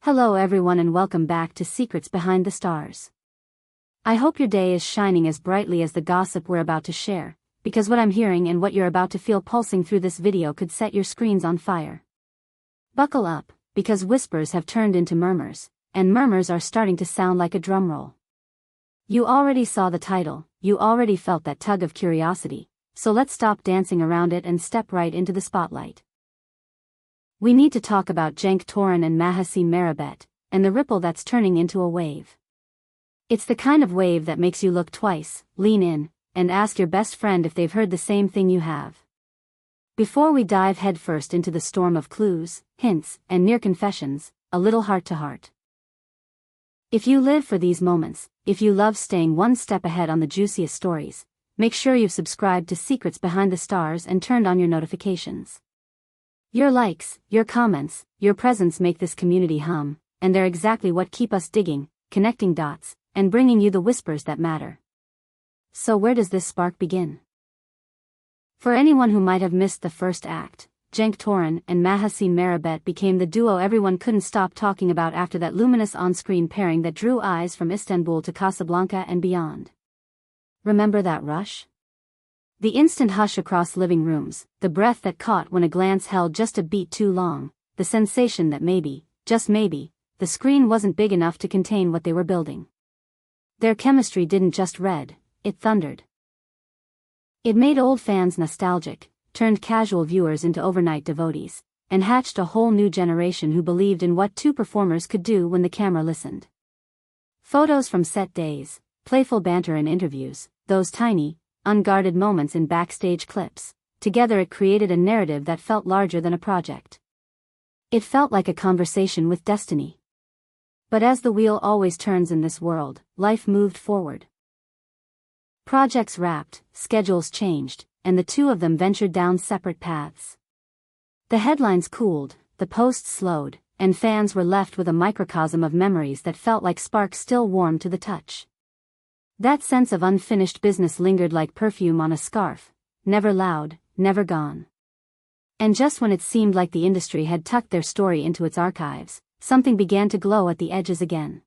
Hello everyone and welcome back to Secrets Behind the Stars. I hope your day is shining as brightly as the gossip we're about to share, because what I'm hearing and what you're about to feel pulsing through this video could set your screens on fire. Buckle up, because whispers have turned into murmurs, and murmurs are starting to sound like a drum roll. You already saw the title, you already felt that tug of curiosity, so let's stop dancing around it and step right into the spotlight. We need to talk about Cenk and Mahassine, and the ripple that's turning into a wave. It's the kind of wave that makes you look twice, lean in, and ask your best friend if they've heard the same thing you have. Before we dive headfirst into the storm of clues, hints, and near confessions, a little heart-to-heart. If you live for these moments, if you love staying one step ahead on the juiciest stories, make sure you've subscribed to Secrets Behind the Stars and turned on your notifications. Your likes, your comments, your presence make this community hum, and they're exactly what keep us digging, connecting dots, and bringing you the whispers that matter. So where does this spark begin? For anyone who might have missed the first act, Cenk and Mahassine became the duo everyone couldn't stop talking about after that luminous on-screen pairing that drew eyes from Istanbul to Casablanca and beyond. Remember that rush? The instant hush across living rooms, the breath that caught when a glance held just a beat too long, the sensation that maybe, just maybe, the screen wasn't big enough to contain what they were building. Their chemistry didn't just read, it thundered. It made old fans nostalgic, turned casual viewers into overnight devotees, and hatched a whole new generation who believed in what two performers could do when the camera listened. Photos from set days, playful banter in interviews, those tiny, unguarded moments in backstage clips, together it created a narrative that felt larger than a project. It felt like a conversation with destiny. But as the wheel always turns in this world, life moved forward. Projects wrapped, schedules changed, and the two of them ventured down separate paths. The headlines cooled, the posts slowed, and fans were left with a microcosm of memories that felt like sparks still warm to the touch. That sense of unfinished business lingered like perfume on a scarf, never loud, never gone. And just when it seemed like the industry had tucked their story into its archives, something began to glow at the edges again.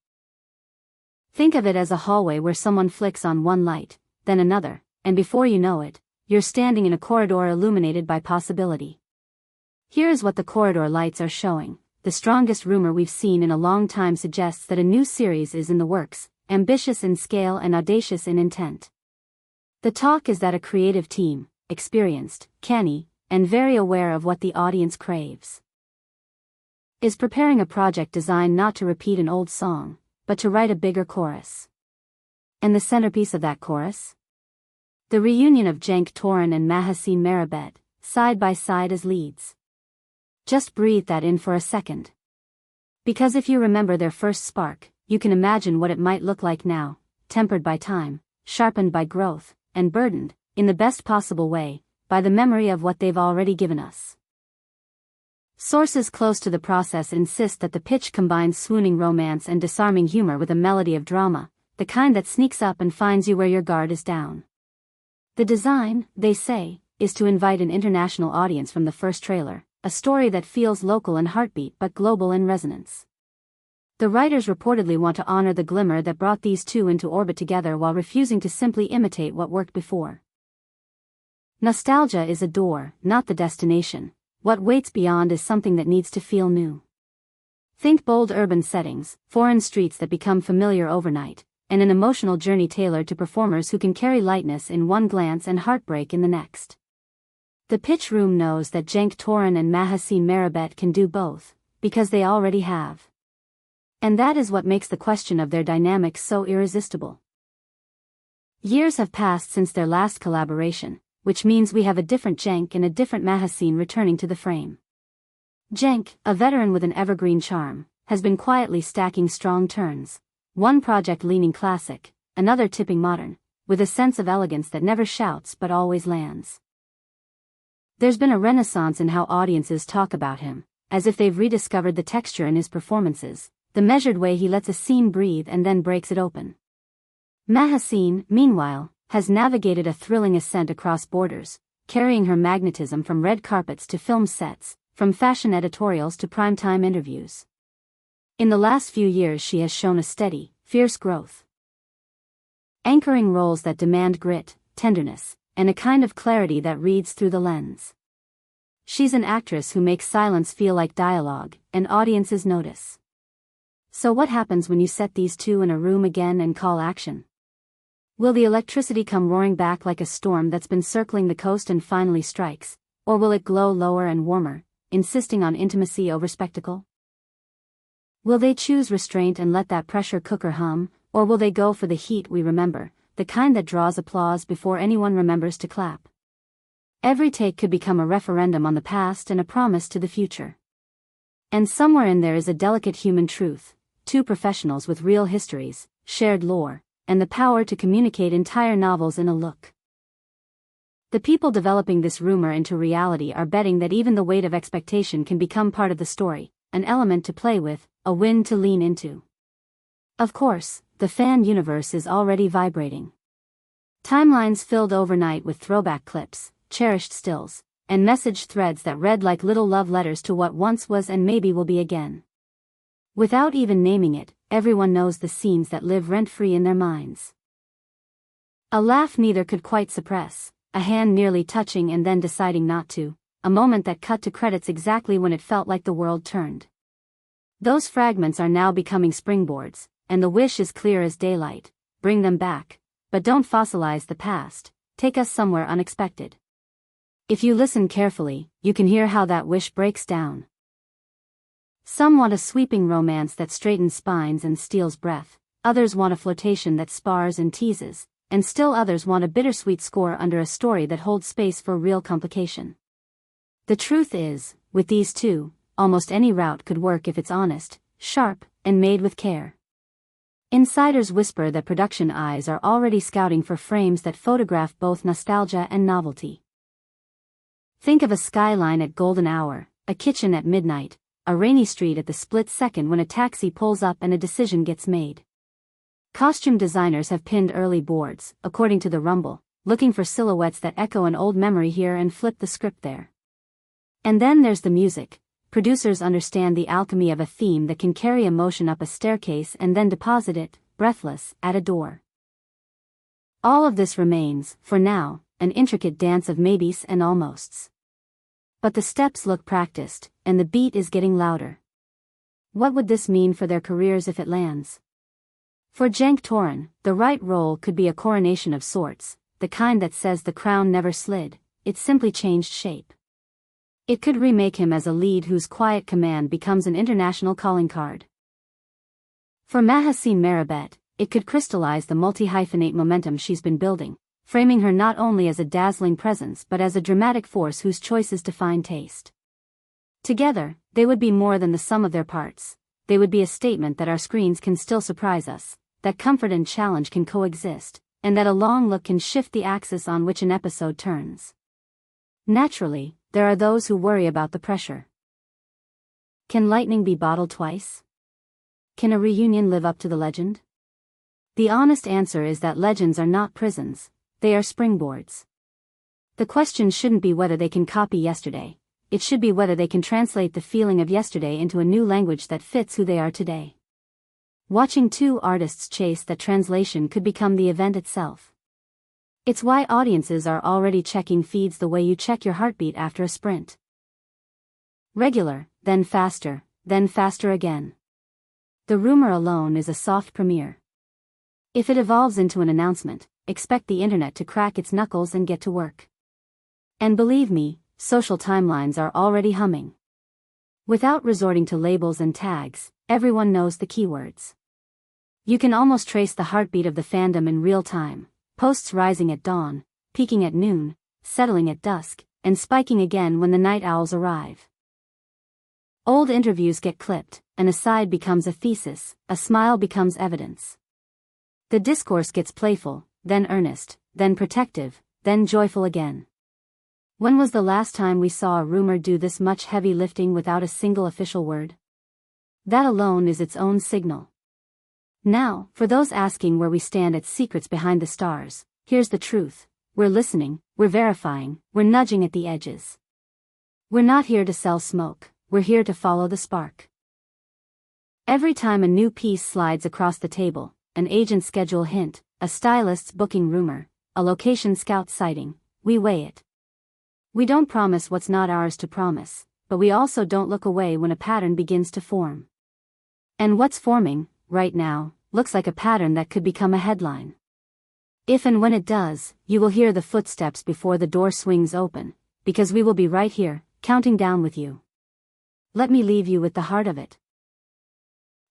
Think of it as a hallway where someone flicks on one light, then another, and before you know it, you're standing in a corridor illuminated by possibility. Here's what the corridor lights are showing. The strongest rumor we've seen in a long time suggests that a new series is in the works, ambitious in scale and audacious in intent. The talk is that a creative team, experienced, canny, and very aware of what the audience craves, is preparing a project designed not to repeat an old song, but to write a bigger chorus. And the centerpiece of that chorus? The reunion of Cenk and Mahassine, side by side as leads. Just breathe that in for a second. Because if you remember their first spark, you can imagine what it might look like now, tempered by time, sharpened by growth, and burdened, in the best possible way, by the memory of what they've already given us. Sources close to the process insist that the pitch combines swooning romance and disarming humor with a melody of drama, the kind that sneaks up and finds you where your guard is down. The design, they say, is to invite an international audience from the first trailer, a story that feels local in heartbeat but global in resonance. The writers reportedly want to honor the glimmer that brought these two into orbit together while refusing to simply imitate what worked before. Nostalgia is a door, not the destination. What waits beyond is something that needs to feel new. Think bold urban settings, foreign streets that become familiar overnight, and an emotional journey tailored to performers who can carry lightness in one glance and heartbreak in the next. The pitch room knows that Cenk and Mahassine can do both, because they already have. And that is what makes the question of their dynamics so irresistible. Years have passed since their last collaboration, which means we have a different Cenk and a different Mahassine returning to the frame. Cenk, a veteran with an evergreen charm, has been quietly stacking strong turns, one project leaning classic, another tipping modern, with a sense of elegance that never shouts but always lands. There's been a renaissance in how audiences talk about him, as if they've rediscovered the texture in his performances, the measured way he lets a scene breathe and then breaks it open. Mahassine, meanwhile, has navigated a thrilling ascent across borders, carrying her magnetism from red carpets to film sets, from fashion editorials to primetime interviews. In the last few years she has shown a steady, fierce growth. Anchoring roles that demand grit, tenderness, and a kind of clarity that reads through the lens. She's an actress who makes silence feel like dialogue, and audiences notice. So what happens when you set these two in a room again and call action? Will the electricity come roaring back like a storm that's been circling the coast and finally strikes, or will it glow lower and warmer, insisting on intimacy over spectacle? Will they choose restraint and let that pressure cooker hum, or will they go for the heat we remember, the kind that draws applause before anyone remembers to clap? Every take could become a referendum on the past and a promise to the future. And somewhere in there is a delicate human truth, two professionals with real histories, shared lore, and the power to communicate entire novels in a look. The people developing this rumor into reality are betting that even the weight of expectation can become part of the story, an element to play with, a win to lean into. Of course, the fan universe is already vibrating. Timelines filled overnight with throwback clips, cherished stills, and message threads that read like little love letters to what once was and maybe will be again. Without even naming it, everyone knows the scenes that live rent-free in their minds. A laugh neither could quite suppress, a hand nearly touching and then deciding not to, a moment that cut to credits exactly when it felt like the world turned. Those fragments are now becoming springboards, and the wish is clear as daylight: bring them back, but don't fossilize the past, take us somewhere unexpected. If you listen carefully, you can hear how that wish breaks down. Some want a sweeping romance that straightens spines and steals breath, others want a flirtation that spars and teases, and still others want a bittersweet score under a story that holds space for real complication. The truth is, with these two, almost any route could work if it's honest, sharp, and made with care. Insiders whisper that production eyes are already scouting for frames that photograph both nostalgia and novelty. Think of a skyline at golden hour, a kitchen at midnight, a rainy street at the split second when a taxi pulls up and a decision gets made. Costume designers have pinned early boards, according to the Rumble, looking for silhouettes that echo an old memory here and flip the script there. And then there's the music. Producers understand the alchemy of a theme that can carry emotion up a staircase and then deposit it, breathless, at a door. All of this remains, for now, an intricate dance of maybes and almosts. But the steps look practiced, and the beat is getting louder. What would this mean for their careers if it lands? For Cenk, the right role could be a coronation of sorts, the kind that says the crown never slid, it simply changed shape. It could remake him as a lead whose quiet command becomes an international calling card. For Mahassine, it could crystallize the multi-hyphenate momentum she's been building, framing her not only as a dazzling presence but as a dramatic force whose choices define taste. Together, they would be more than the sum of their parts. They would be a statement that our screens can still surprise us, that comfort and challenge can coexist, and that a long look can shift the axis on which an episode turns. Naturally, there are those who worry about the pressure. Can lightning be bottled twice? Can a reunion live up to the legend? The honest answer is that legends are not prisons, they are springboards. The question shouldn't be whether they can copy yesterday, it should be whether they can translate the feeling of yesterday into a new language that fits who they are today. Watching two artists chase that translation could become the event itself. It's why audiences are already checking feeds the way you check your heartbeat after a sprint. Regular, then faster again. The rumor alone is a soft premiere. If it evolves into an announcement, expect the internet to crack its knuckles and get to work. And believe me, social timelines are already humming. Without resorting to labels and tags, everyone knows the keywords. You can almost trace the heartbeat of the fandom in real time, posts rising at dawn, peaking at noon, settling at dusk, and spiking again when the night owls arrive. Old interviews get clipped, an aside becomes a thesis, a smile becomes evidence. The discourse gets playful, then earnest, then protective, then joyful again. When was the last time we saw a rumor do this much heavy lifting without a single official word? That alone is its own signal. Now, for those asking where we stand at Secrets Behind the Stars, here's the truth: we're listening, we're verifying, we're nudging at the edges. We're not here to sell smoke, we're here to follow the spark. Every time a new piece slides across the table, an agent schedule hint, a stylist's booking rumor, a location scout sighting, we weigh it. We don't promise what's not ours to promise, but we also don't look away when a pattern begins to form. And what's forming, right now, looks like a pattern that could become a headline. If and when it does, you will hear the footsteps before the door swings open, because we will be right here, counting down with you. Let me leave you with the heart of it.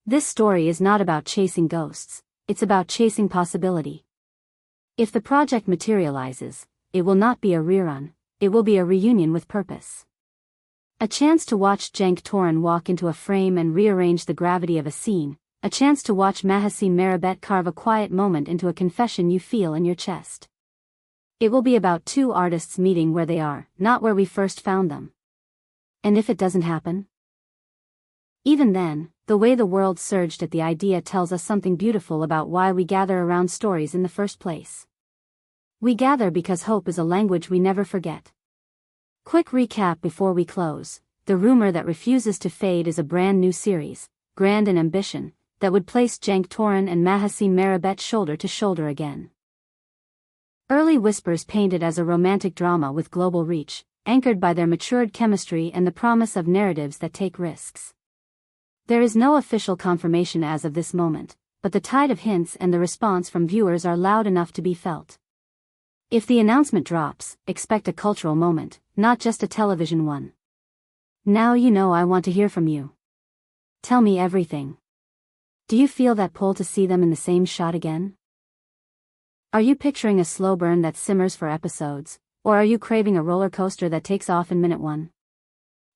This story is not about chasing ghosts, it's about chasing possibility. If the project materializes, it will not be a rerun, it will be a reunion with purpose. A chance to watch Cenk walk into a frame and rearrange the gravity of a scene, a chance to watch Mahassine carve a quiet moment into a confession you feel in your chest. It will be about two artists meeting where they are, not where we first found them. And if it doesn't happen? Even then, the way the world surged at the idea tells us something beautiful about why we gather around stories in the first place. We gather because hope is a language we never forget. Quick recap before we close. The rumor that refuses to fade is a brand new series, grand in ambition, that would place Cenk and Mahassine shoulder to shoulder again. Early whispers painted as a romantic drama with global reach, anchored by their matured chemistry and the promise of narratives that take risks. There is no official confirmation as of this moment, but the tide of hints and the response from viewers are loud enough to be felt. If the announcement drops, expect a cultural moment, not just a television one. Now you know I want to hear from you. Tell me everything. Do you feel that pull to see them in the same shot again? Are you picturing a slow burn that simmers for episodes, or are you craving a roller coaster that takes off in minute one?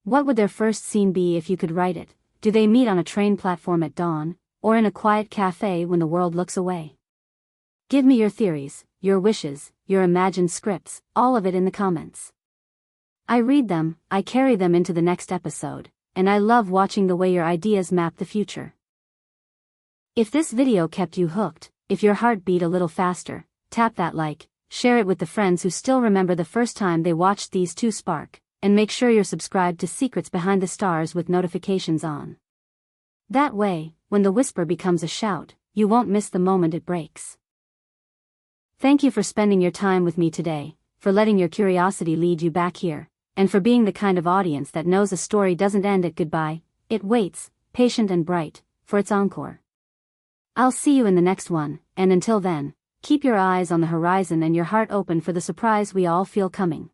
What would their first scene be if you could write it? Do they meet on a train platform at dawn, or in a quiet cafe when the world looks away? Give me your theories, your wishes, your imagined scripts, all of it in the comments. I read them, I carry them into the next episode, and I love watching the way your ideas map the future. If this video kept you hooked, if your heart beat a little faster, tap that like, share it with the friends who still remember the first time they watched these two spark, and make sure you're subscribed to Secrets Behind the Stars with notifications on. That way, when the whisper becomes a shout, you won't miss the moment it breaks. Thank you for spending your time with me today, for letting your curiosity lead you back here, and for being the kind of audience that knows a story doesn't end at goodbye, it waits, patient and bright, for its encore. I'll see you in the next one, and until then, keep your eyes on the horizon and your heart open for the surprise we all feel coming.